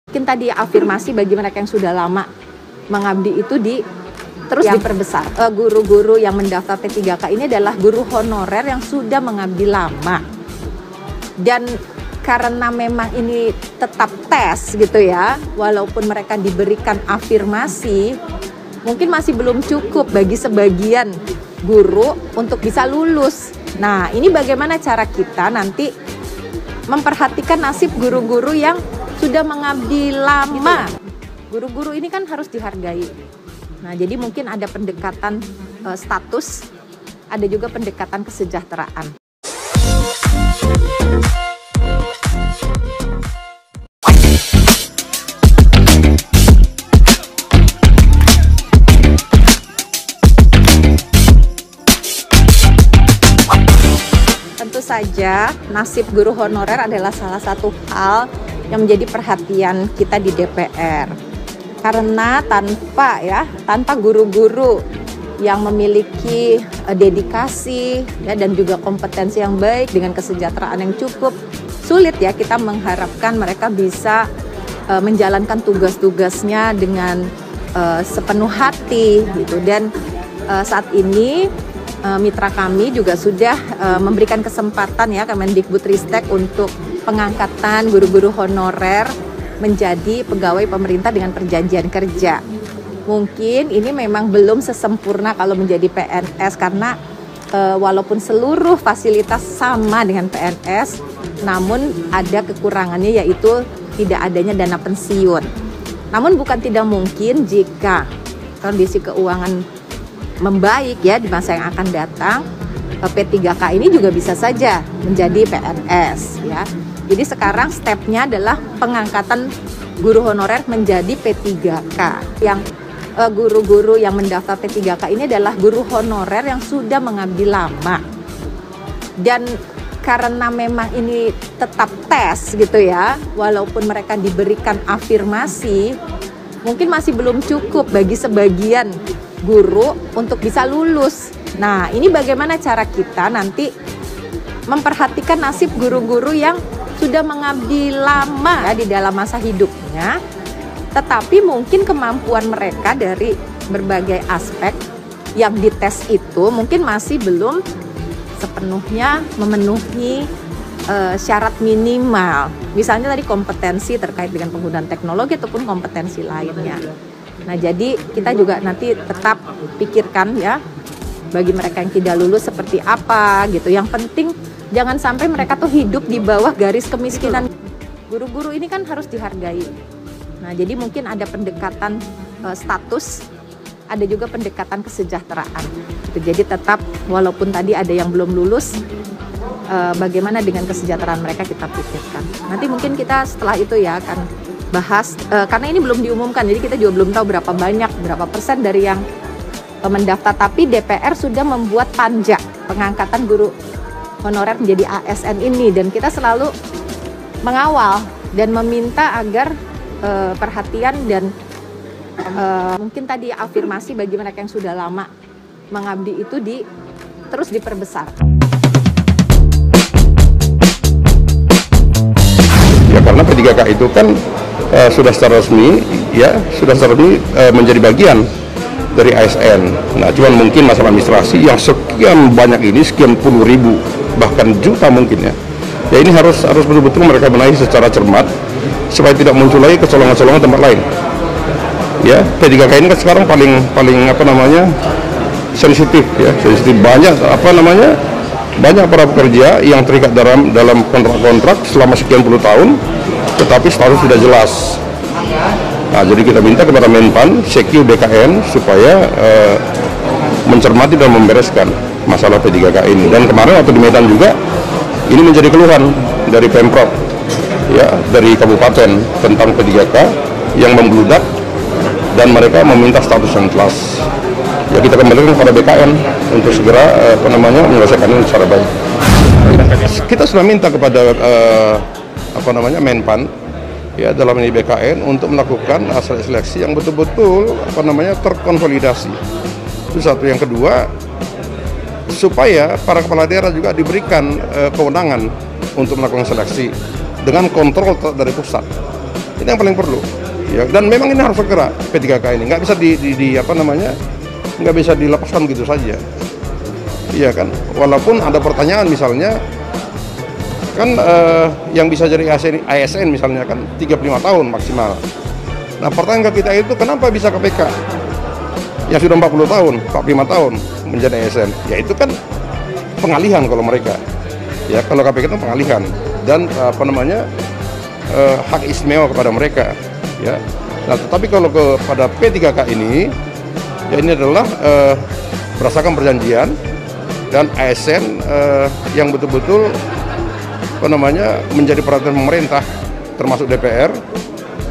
Mungkin tadi afirmasi bagi mereka yang sudah lama mengabdi itu terus diperbesar. Guru-guru yang mendaftar P3K ini adalah guru honorer yang sudah mengabdi lama. Dan karena memang ini tetap tes gitu ya, walaupun mereka diberikan afirmasi, mungkin masih belum cukup bagi sebagian guru untuk bisa lulus. Nah, ini bagaimana cara kita nanti memperhatikan nasib guru-guru yang sudah mengabdi lama. Guru-guru ini kan harus dihargai. Nah, jadi mungkin ada pendekatan status, ada juga pendekatan kesejahteraan. Tentu saja nasib guru honorer adalah salah satu hal yang menjadi perhatian kita di DPR. Karena tanpa guru-guru yang memiliki dedikasi ya, dan juga kompetensi yang baik dengan kesejahteraan yang cukup, sulit ya kita mengharapkan mereka bisa menjalankan tugas-tugasnya dengan sepenuh hati gitu. Dan saat ini mitra kami juga sudah memberikan kesempatan ya Kemendikbudristek untuk pengangkatan guru-guru honorer menjadi pegawai pemerintah dengan perjanjian kerja. Mungkin ini memang belum sesempurna kalau menjadi PNS karena walaupun seluruh fasilitas sama dengan PNS, namun ada kekurangannya yaitu tidak adanya dana pensiun. Namun bukan tidak mungkin jika kondisi keuangan membaik ya di masa yang akan datang, P3K ini juga bisa saja menjadi PNS ya. Jadi sekarang stepnya adalah pengangkatan guru honorer menjadi P3K. Yang guru-guru yang mendaftar P3K ini adalah guru honorer yang sudah mengabdi lama. Dan karena memang ini tetap tes gitu ya, walaupun mereka diberikan afirmasi, mungkin masih belum cukup bagi sebagian guru untuk bisa lulus. Nah, ini bagaimana cara kita nanti memperhatikan nasib guru-guru yang sudah mengabdi lama ya, di dalam masa hidupnya, tetapi mungkin kemampuan mereka dari berbagai aspek yang dites itu mungkin masih belum sepenuhnya memenuhi syarat minimal. Misalnya tadi kompetensi terkait dengan penggunaan teknologi ataupun kompetensi lainnya. Nah, jadi kita juga nanti tetap pikirkan ya bagi mereka yang tidak lulus seperti apa gitu. Yang penting jangan sampai mereka tuh hidup di bawah garis kemiskinan. Guru-guru ini kan harus dihargai. Nah, jadi mungkin ada pendekatan status, ada juga pendekatan kesejahteraan. Gitu. Jadi tetap walaupun tadi ada yang belum lulus, bagaimana dengan kesejahteraan mereka kita pikirkan. Nanti mungkin kita setelah itu ya akan bahas, karena ini belum diumumkan, jadi kita juga belum tahu berapa persen dari yang mendaftar. Tapi DPR sudah membuat panja pengangkatan guru honorer menjadi ASN ini, dan kita selalu mengawal dan meminta agar perhatian dan mungkin tadi afirmasi bagi mereka yang sudah lama mengabdi itu terus diperbesar. Ya, karena P3K itu kan sudah secara resmi menjadi bagian dari ASN. Nah, cuman mungkin masalah administrasi yang sekian banyak ini, sekian puluh ribu bahkan juta mungkin ya. Ya, ini harus betul-betul mereka benahi secara cermat supaya tidak muncul lagi kecolongan-colongan tempat lain. Ya, P3K ini kan sekarang paling sensitif ya, banyak para pekerja yang terikat dalam kontrak-kontrak selama sekian puluh tahun, tetapi status tidak jelas. Nah, jadi kita minta kepada Menpan, Sekyu BKN supaya mencermati dan membereskan masalah P3K ini. Dan kemarin waktu di Medan juga ini menjadi keluhan dari Pemprov, ya, dari kabupaten tentang P3K yang membludak dan mereka meminta status yang jelas. Ya, kita kembalikan kepada BKN untuk segera menyelesaikan ini secara baik. Kita sudah minta kepada Menpan ya dalam ini BKN untuk melakukan seleksi yang betul-betul terkonsolidasi. Itu satu. Yang kedua, supaya para kepala daerah juga diberikan kewenangan untuk melakukan seleksi dengan kontrol dari pusat. Ini yang paling perlu. Ya, dan memang ini harus segera P3K ini, nggak bisa nggak bisa dilepaskan gitu saja. Iya kan, walaupun ada pertanyaan misalnya, kan yang bisa jadi ASN misalnya kan 35 tahun maksimal. Nah pertanyaan ke kita itu, kenapa bisa KPK yang sudah 40 tahun, 45 tahun menjadi ASN? Ya itu kan pengalihan kalau mereka. Ya kalau KPK itu pengalihan dan hak istimewa kepada mereka. Ya. Nah, tetapi kalau kepada P3K ini, ya ini adalah berdasarkan perjanjian dan ASN yang betul-betul menjadi perhatian pemerintah, termasuk DPR,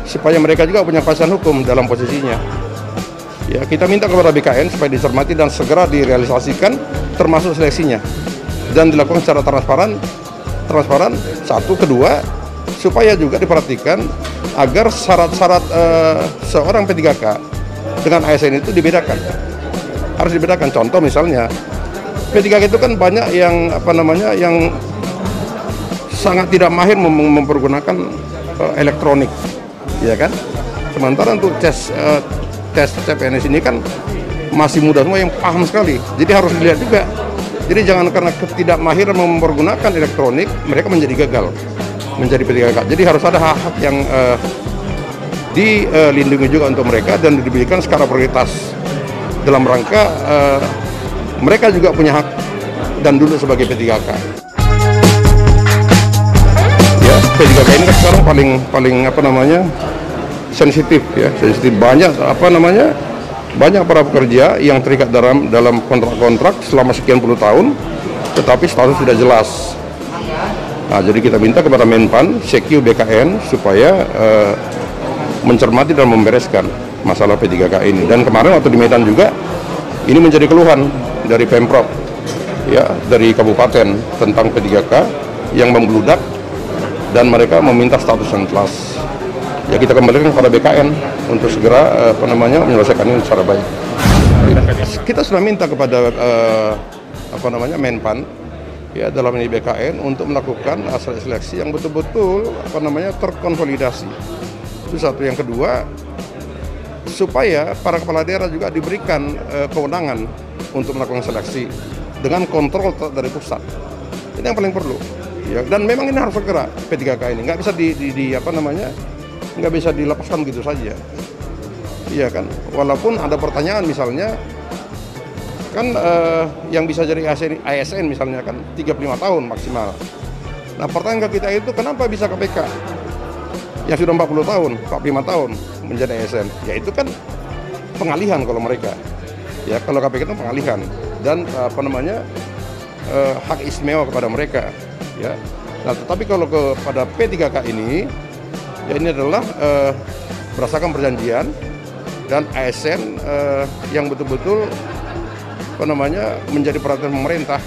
supaya mereka juga punya kepastian hukum dalam posisinya. Ya, kita minta kepada BKN supaya dicermati dan segera direalisasikan, termasuk seleksinya, dan dilakukan secara transparan. Satu, kedua, supaya juga diperhatikan agar syarat-syarat seorang P3K dengan ASN itu dibedakan. Harus dibedakan. Contoh misalnya, P3K itu kan banyak yang yang sangat tidak mahir mempergunakan elektronik, ya kan? Sementara untuk tes CPNS ini kan masih muda semua yang paham sekali. Jadi harus dilihat juga. Jadi jangan karena ketidakmahiran mempergunakan elektronik mereka menjadi gagal menjadi P3K. Jadi harus ada hak-hak yang dilindungi juga untuk mereka dan diberikan secara prioritas dalam rangka mereka juga punya hak dan duduk sebagai P3K. Ya, P3K ini kan sekarang paling sensitif ya, sensitif. Banyak banyak para pekerja yang terikat dalam kontrak-kontrak selama sekian puluh tahun, tetapi status sudah jelas. Nah, jadi kita minta kepada Menpan, Sekyu, BKN supaya mencermati dan membereskan masalah P3K ini. Dan kemarin waktu di Medan juga ini menjadi keluhan dari Pemprov, ya, dari kabupaten tentang P3K yang membludak dan mereka meminta status yang jelas. Ya kita kembalikan kepada BKN untuk segera menyelesaikan ini secara baik. Kita sudah minta kepada Menpan, ya dalam ini BKN untuk melakukan seleksi yang betul-betul terkonsolidasi. Itu satu. Yang kedua, supaya para kepala daerah juga diberikan kewenangan untuk melakukan seleksi dengan kontrol dari pusat. Ini yang paling perlu. Ya, dan memang ini harus segera P3K ini, nggak bisa nggak bisa dilepaskan gitu saja. Iya kan, walaupun ada pertanyaan misalnya, kan yang bisa jadi ASN misalnya kan 35 tahun maksimal. Nah pertanyaan ke kita itu, kenapa bisa KPK yang sudah 40 tahun, 45 tahun menjadi ASN? Ya itu kan pengalihan kalau mereka. Ya kalau KPK itu pengalihan dan hak istimewa kepada mereka. Ya. Nah tetapi kalau kepada P3K ini, ya ini adalah berdasarkan perjanjian dan ASN yang betul-betul menjadi perhatian pemerintah.